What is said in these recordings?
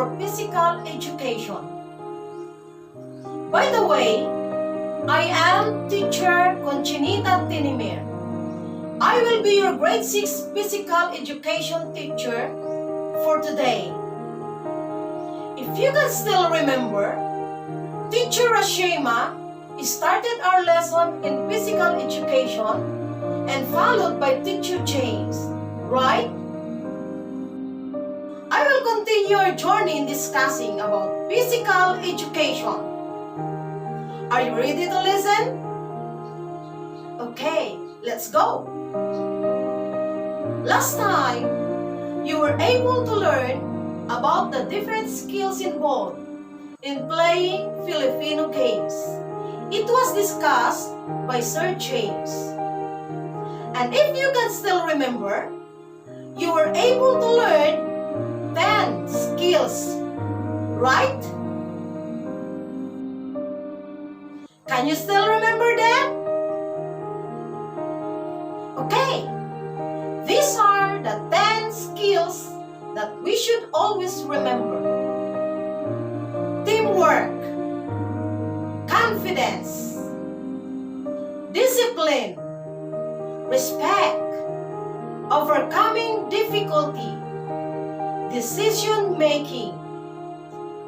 for physical education. By the way, I am teacher Conchinita Tinimir. I will be your grade 6 physical education teacher for today. If you can still remember, Teacher Rashema started our lesson in physical education and followed by Teacher James, right? I will continue our journey in discussing about physical education. Are you ready to listen? Okay, let's go. Last time, you were able to learn about the different skills involved in playing Filipino games. It was discussed by Sir James. And if you can still remember, you were able to learn 10 skills, right? Can you still remember them? Okay, these are the 10 skills that we should always remember. Teamwork, confidence, discipline, respect, overcoming difficulty, decision-making,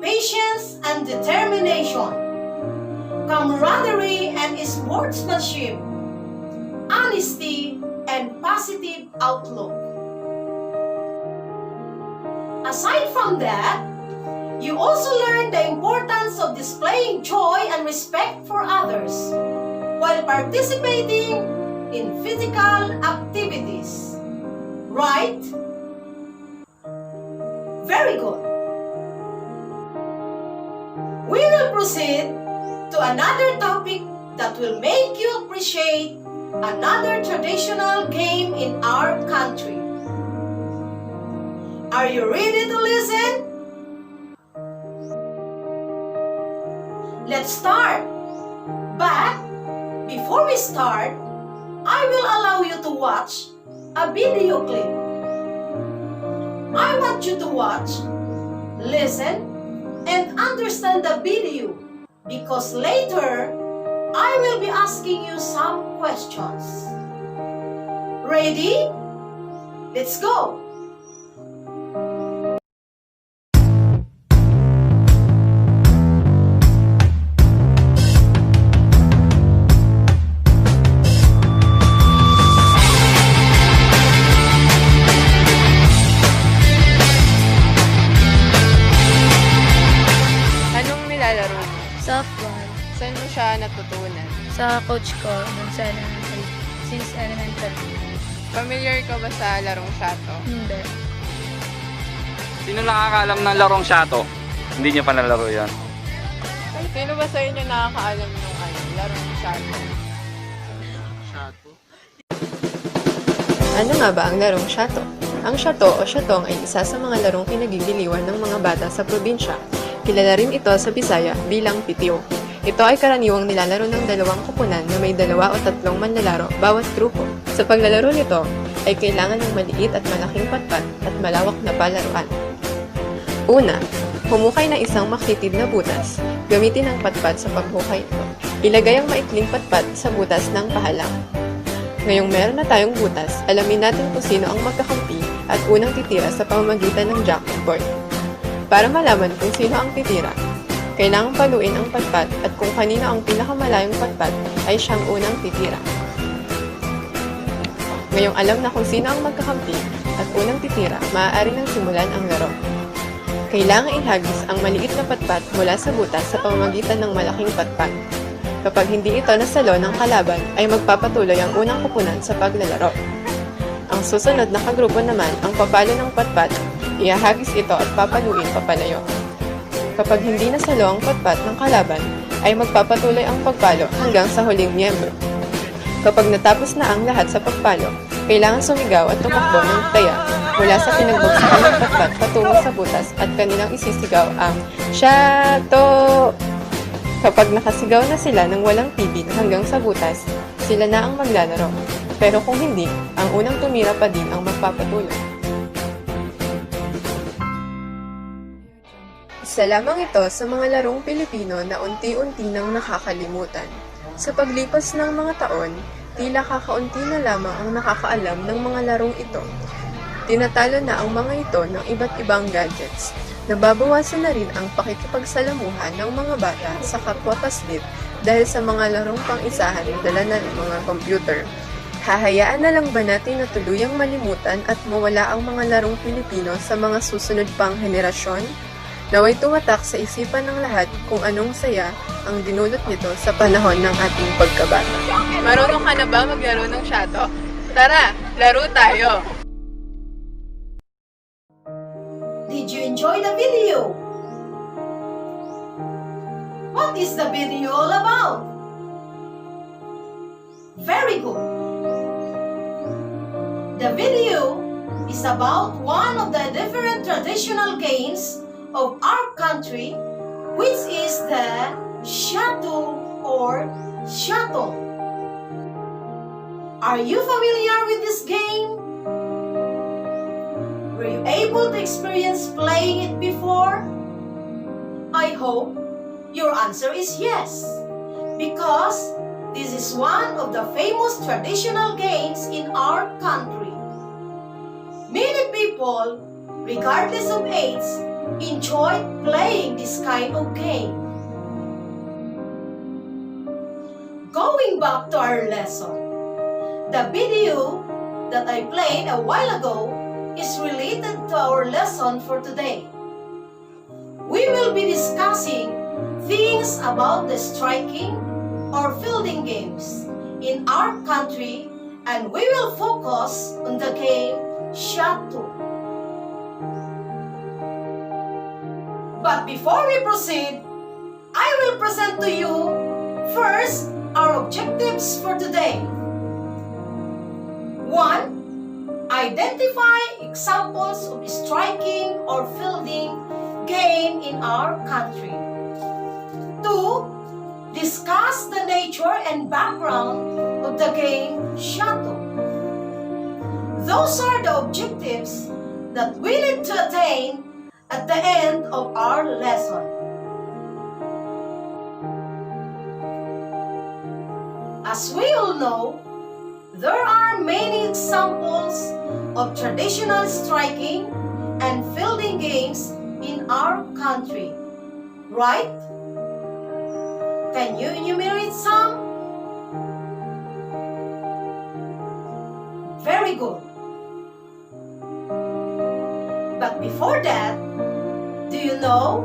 patience and determination, camaraderie and sportsmanship, honesty and positive outlook. Aside from that, you also learn the importance of displaying joy and respect for others while participating in physical activities. Right? Very good. We will proceed to another topic that will make you appreciate another traditional game in our country. Are you ready to listen? Let's start. But before we start, I will allow you to watch a video clip. I want you to watch, listen, and understand the video because later I will be asking you some questions. Ready? Let's go! Softball. Saan mo siya natutunan? Sa coach ko, dun sa elementary. Since elementary. Familiar ka ba sa larong Shato? Hindi. Sino nakakaalam ng larong Shato? Hindi nyo pa nalaro yun. Sino ba sa inyo nakakaalam ng larong Shato? Ano nga ba ang larong Shato? Ang Shato o Shatong ay isa sa mga larong kinagigiliwan ng mga bata sa probinsya. Kilala rin ito sa Bisaya bilang pitiw. Ito ay karaniwang nilalaro ng dalawang kupunan na may 2 o 3 manlalaro bawat grupo. Sa paglalaro nito ay kailangan ng maliit at malaking patpat at malawak na palaruan. Una, humukay ng isang makitid na butas. Gamitin ang patpat sa paghukay nito. Ilagay ang maikling patpat sa butas ng pahalang. Ngayong meron na tayong butas, alamin natin kung sino ang magkakampi at unang titira sa pamamagitan ng jackpot. Para malaman kung sino ang titira, kailangang paluin ang patpat at kung kanino ang pinakamalayong patpat ay siyang unang titira. Ngayong alam na kung sino ang magkakampi at unang titira, maaari nang simulan ang laro. Kailangang ihagis ang maliit na patpat mula sa butas sa pamamagitan ng malaking patpat. Kapag hindi ito nasalo ng kalaban, ay magpapatuloy ang unang kupunan sa paglalaro. Ang susunod na kagrupo naman ang papalo ng patpat, ihahagis ito at papaluin papalayo. Kapag hindi nasalo ang patpat ng kalaban, ay magpapatuloy ang pagpalo hanggang sa huling miyembro. Kapag natapos na ang lahat sa pagpalo, kailangan sumigaw at tumakbo ng taya mula sa pinagbagsakan ng patpat patungo sa butas at kanilang isisigaw ang Shato! Kapag nakasigaw na sila ng walang tigil hanggang sa butas, sila na ang maglalaro. Pero kung hindi, ang unang tumira pa din ang magpapatuloy. Isa lamang ito sa mga larong Pilipino na unti-unti nang nakakalimutan. Sa paglipas ng mga taon, tila kakaunti na lamang ang nakakaalam ng mga larong ito. Tinatalo na ang mga ito ng iba't ibang gadgets. Nababawasan na rin ang pakikipagsalamuhan ng mga bata sa kapwa paslit dahil sa mga larong pang-isahan na dala na ng mga computer. Hahayaan na lang ba natin na tuluyang malimutan at mawala ang mga larong Pilipino sa mga susunod pang henerasyon? Naway tumatak sa isipan ng lahat kung anong saya ang dinulot nito sa panahon ng ating pagkabata. Marunong ka na ba maglaro ng Shato? Tara, laro tayo! Did you enjoy the video? What is the video all about? Very good. The video is about one of the different traditional games of our country, which is the Shato or Shatong. Are you familiar with this game? Were you able to experience playing it before? I hope your answer is yes, because this is one of the famous traditional games in our country. Many people, regardless of age, enjoy playing this kind of game. Going back to our lesson, the video that I played a while ago is related to our lesson for today. We will be discussing things about the striking or fielding games in our country, and we will focus on the game Shato. But before we proceed, I will present to you first our objectives for today. 1. Identify examples of striking or fielding game in our country. 2. Discuss the nature and background of the game Shato. Those are the objectives that we need to attain at the end of our lesson. As we all know, there are many examples of traditional striking and fielding games in our country, right? Can you enumerate some? Very good. But before that, do you know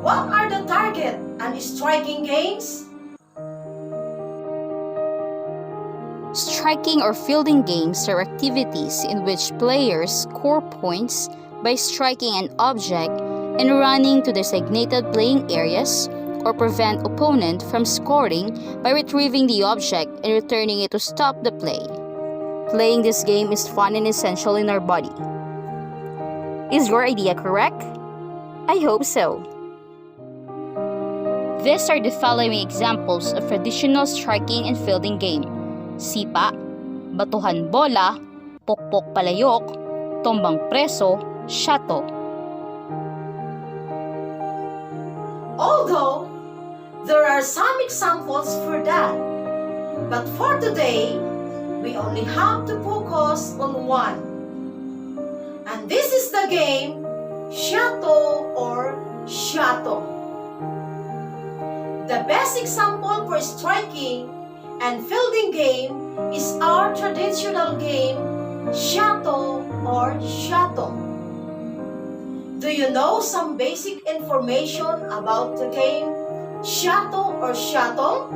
what are the target and striking games? Striking or fielding games are activities in which players score points by striking an object and running to designated playing areas, or prevent opponent from scoring by retrieving the object and returning it to stop the play. Playing this game is fun and essential in our body. Is your idea correct? I hope so. These are the following examples of traditional striking and fielding game: sipa, batuhan bola, pokpok palayok, tombang preso, shato. Although there are some examples for that, but for today, we only have to focus on one. And this is the game Shato or Shatong. The best example for striking and fielding game is our traditional game Shato or Shatong. Do you know some basic information about the game Shato or Shatong?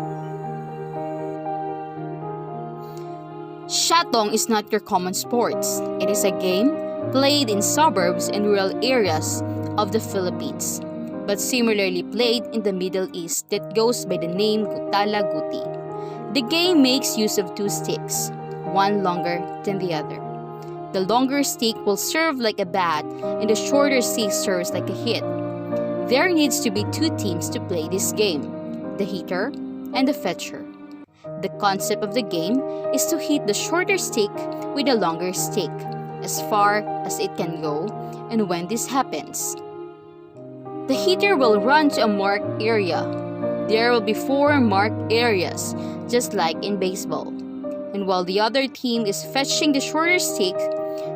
Shatong is not your common sports. It is a game played in suburbs and rural areas of the Philippines, but similarly played in the Middle East that goes by the name Gutala Guti. The game makes use of two sticks, one longer than the other. The longer stick will serve like a bat and the shorter stick serves like a hit. There needs to be two teams to play this game, the hitter and the fetcher. The concept of the game is to hit the shorter stick with the longer stick as far as it can go, and when this happens, The hitter will run to a marked area. There will be 4 marked areas, just like in baseball. And while the other team is fetching the shorter stick,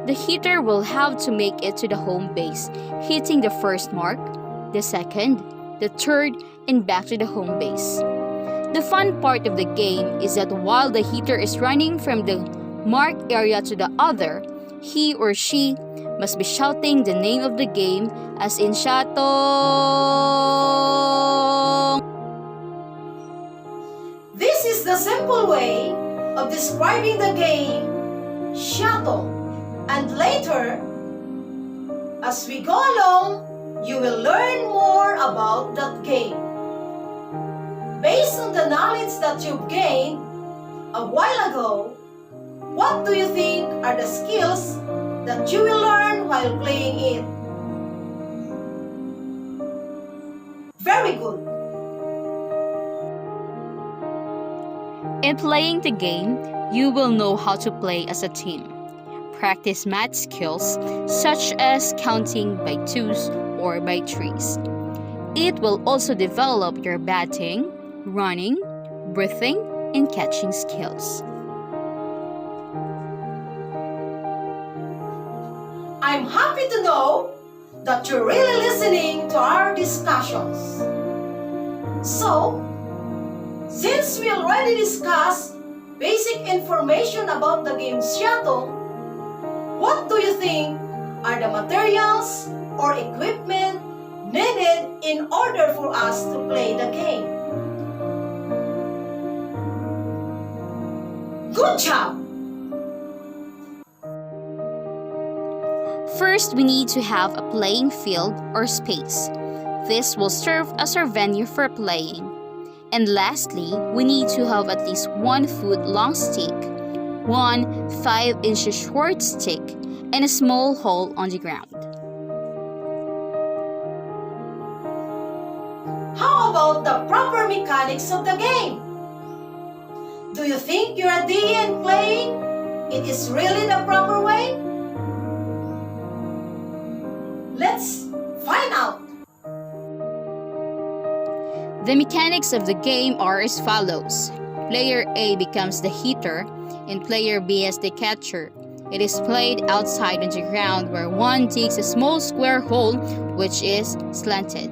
the hitter will have to make it to the home base, hitting the first mark, the second, the third, and back to the home base. The fun part of the game is that while the hitter is running from the marked area to the other, he or she must be shouting the name of the game, as in Shatong. This is the simple way of describing the game, Shato. And later, as we go along, you will learn more about that game. Based on the knowledge that you've gained a while ago, what do you think are the skills that you will learn while playing it? Very good. In playing the game, you will know how to play as a team. Practice math skills such as counting by 2s or by 3s. It will also develop your batting, running, breathing, and catching skills. I'm happy to know that you're really listening to our discussions. So, since we already discussed basic information about the game Shatong, what do you think are the materials or equipment needed in order for us to play the game? Good job! First, we need to have a playing field or space. This will serve as our venue for playing. And lastly, we need to have at least 1 foot long stick, 1 5-inch short stick, and a small hole on the ground. How about the proper mechanics of the game? Do you think you're a D in playing? It is really the proper way? Let's find out. The mechanics of the game are as follows. Player A becomes the hitter and player B as the catcher. It is played outside on the ground where one digs a small square hole which is slanted,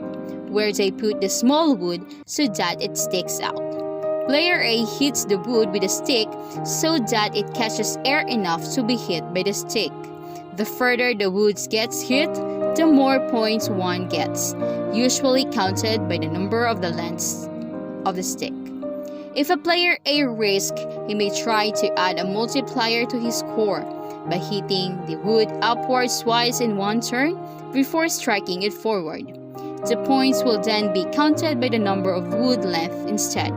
where they put the small wood so that it sticks out. Player A hits the wood with a stick so that it catches air enough to be hit by the stick. The further the wood gets hit, the more points one gets, usually counted by the number of the lengths of the stick. If a player A risks, he may try to add a multiplier to his score by hitting the wood upwards twice in one turn before striking it forward. The points will then be counted by the number of wood length instead.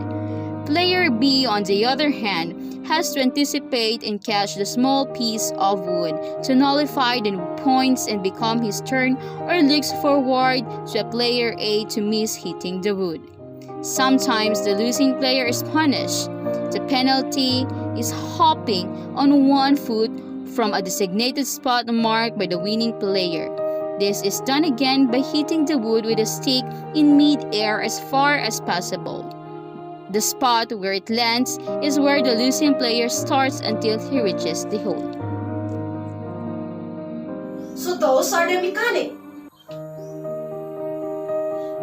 Player B, on the other hand, has to anticipate and catch the small piece of wood to nullify the points and become his turn, or looks forward to a player A to miss hitting the wood. Sometimes the losing player is punished. The penalty is hopping on 1 foot from a designated spot marked by the winning player. This is done again by hitting the wood with a stick in mid-air as far as possible. The spot where it lands is where the losing player starts until he reaches the hole. So those are the mechanics.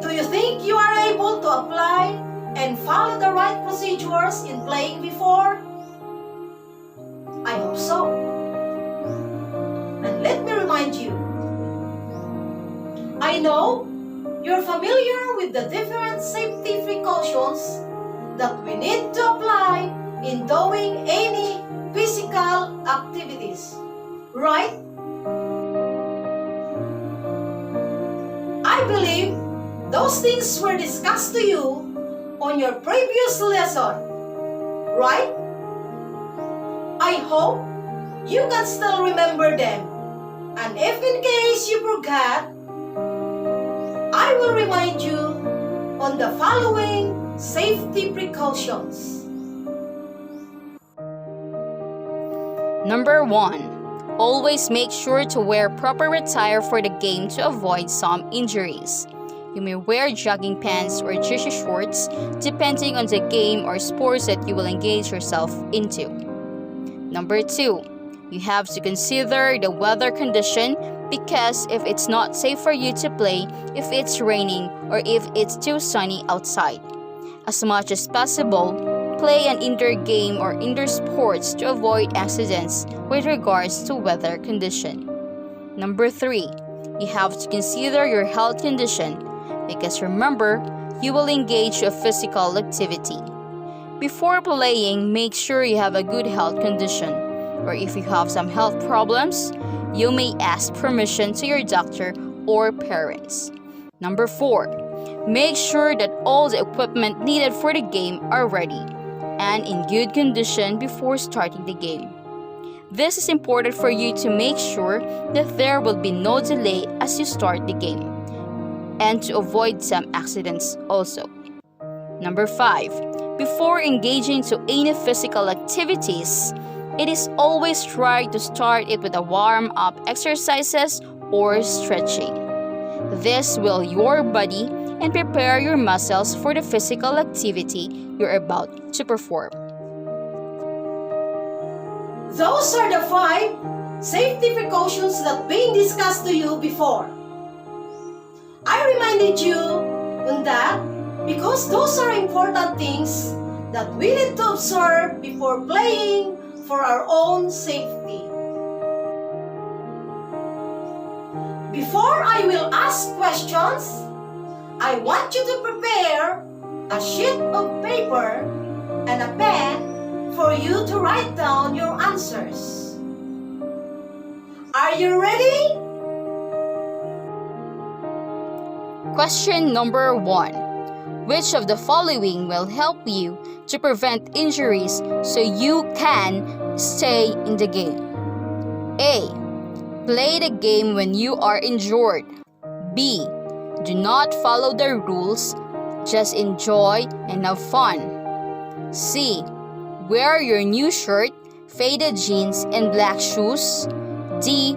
Do you think you are able to apply and follow the right procedures in playing before? I hope so. And let me remind you, I know you're familiar with the different safety precautions that we need to apply in doing any physical activities, right? I believe those things were discussed to you on your previous lesson, right? I hope you can still remember them. And if in case you forgot, I will remind you on the following safety precautions. Number 1. Always make sure to wear proper attire for the game to avoid some injuries. You may wear jogging pants or jersey shorts depending on the game or sports that you will engage yourself into. Number 2, you have to consider the weather condition because if it's not safe for you to play if it's raining or if it's too sunny outside. As much as possible, play an indoor game or indoor sports to avoid accidents with regards to weather condition. Number 3, you have to consider your health condition because remember, you will engage a physical activity. Before playing, make sure you have a good health condition, or if you have some health problems, you may ask permission to your doctor or parents. Number 4, make sure that all the equipment needed for the game are ready and in good condition before starting the game. This is important for you to make sure that there will be no delay as you start the game and to avoid some accidents also. Number 5, before engaging to any physical activities, it is always try to start it with a warm-up exercises or stretching. This will your body and prepare your muscles for the physical activity you're about to perform. Those are the 5 safety precautions that being discussed to you before. I reminded you on that because those are important things that we need to observe before playing for our own safety. Before I will ask questions, I want you to prepare a sheet of paper and a pen for you to write down your answers. Are you ready? Question number 1. Which of the following will help you to prevent injuries so you can stay in the game? A. Play the game when you are injured. B. Do not follow the rules, just enjoy and have fun. C. Wear your new shirt, faded jeans, and black shoes. D.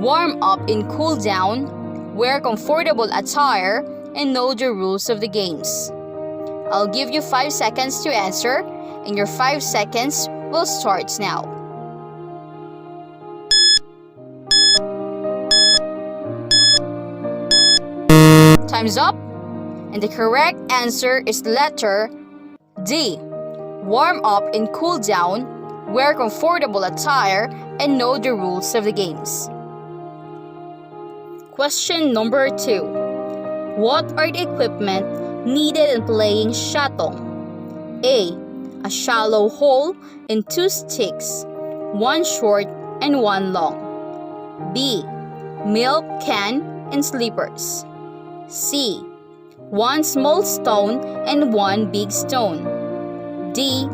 Warm up and cool down. Wear comfortable attire and know the rules of the games. I'll give you 5 seconds to answer, and your 5 seconds will start now. Time's up, and the correct answer is letter D. Warm up and cool down, wear comfortable attire, and know the rules of the games. Question number 2. What are the equipment needed in playing Shatong? A. A shallow hole and 2 sticks, 1 short and 1 long. B. Milk can and slippers. C. 1 small stone and 1 big stone. D.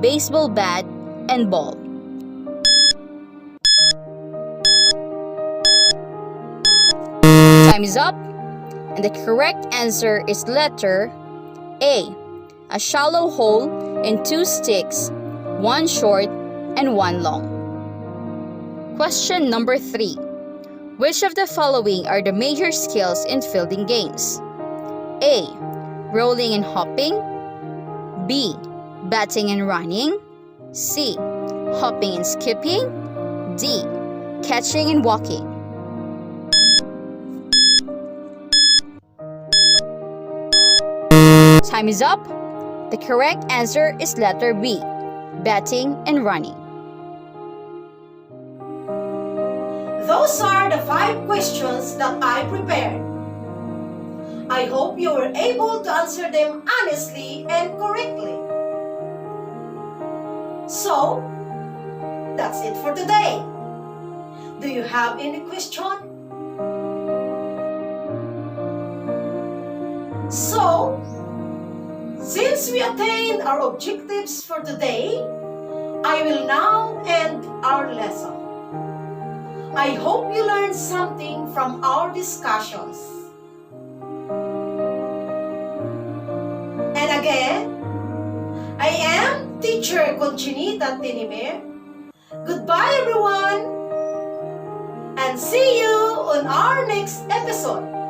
Baseball bat and ball. Time is up, and the correct answer is letter A. A shallow hole and 2 sticks, 1 short and 1 long. Question number 3. Which of the following are the major skills in fielding games? A. Rolling and hopping. B. Batting and running. C. Hopping and skipping. D. Catching and walking. Time is up. The correct answer is letter B. Batting and running. Those are the 5 questions that I prepared. I hope you were able to answer them honestly and correctly. So, that's it for today. Do you have any question? So, since we attained our objectives for today, I will now end our lesson. I hope you learned something from our discussions. And again, I am Teacher Conchinita Tinimir. Goodbye everyone, and see you on our next episode.